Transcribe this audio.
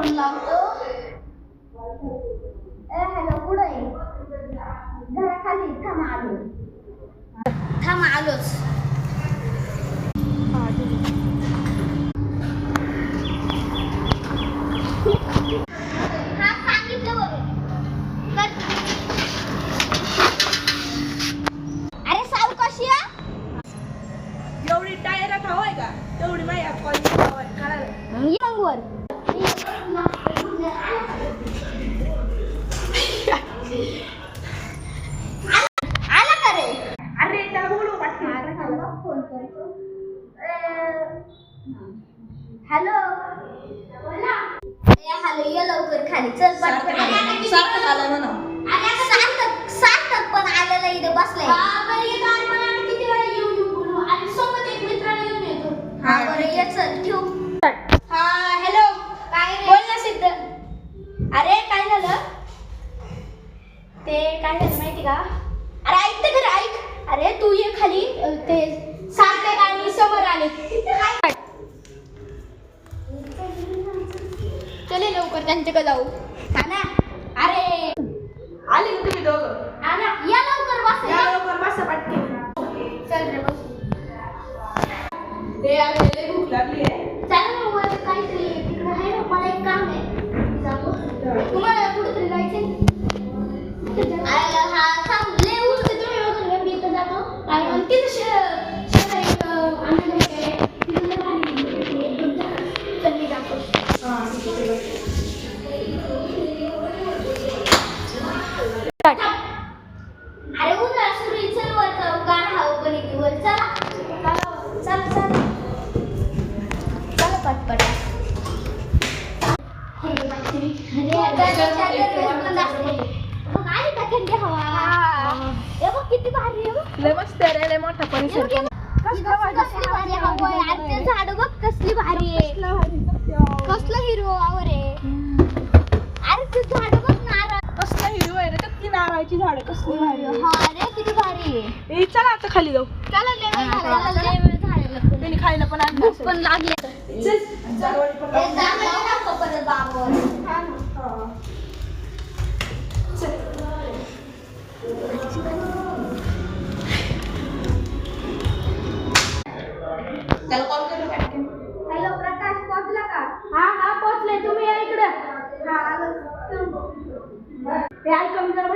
Phone लावतो. Hello कुठे आहे? घराखाली. थांब आलोच. हा सांगितलं बघ. अरे सावकाशी या. एवढी टायरात हवंय का? तेवढी माझ्या कॉलेज हवंय कळालं. मग वर आला का रे? अरे त्याला बोलू पाठवून. फोन करतो. हॅलो हॅलो ये लवकर खाली चल. सार्थक आला म्हणा. सार्थक पण आलेला इथे बसलाय. किती वेळा येऊ बोलू आणि सोबत एक मित्राला घेऊन येतो. हा बरं ये चल ठेव. हा हॅलो काय बोल ना सिद्ध. अरे काय झालं? ते काय झालं माहिती का? अरे ऐक ते खरं ऐक. अरे तू ये खाली. ते सार्थक आणि समोर आले. चले लवकर त्यांच्याकडे जाऊ. हा ना. अरे आले का तुम्ही दोघं? हा ना या लवकर बस. या लवकर बसा पटकन. चल रे बस. ते आलेले भूक लागली आहे. चल ना वर काहीतरी तिकडे आहे ना. मला एक काम आहे. जातो. तुम्हाला कुठेतरी जायचंय? हा थांब लय उरते तुम्ही बघून मी इथं जातो. आणि तिथं शेजारी आनंद वगैरे तिथं लय भारी एकदम चल मी जातो. अरे उन्हाळा सुरू आहे. चल वर जाऊ. गार हवा पण येते वर. चला चल चल चल पटपट. किती भारी आहे. लय मस्त आहे रे. लय मोठा परिसर. झाड बघ कसली भारी आहे. कसलं हिरवं रे. अरे ते झाड बघ नारळ. कसला हिरवा आहे रे. किती नारळाची झाडं कसली भारी आहे. हा रे किती भारी आहे. चला आता खाली जाऊ. चला लय वेळ झाला. त्यांनी खायला पण आणलं भूक पण लागली. चल जारवाडी पण परत बाबा. त्याला कॉल करू पटकन. हॅलो प्रकाश पोहोचला का? हा पोहोचले. तुम्ही या इकडे. हा आलो. ते ऐका मी जरा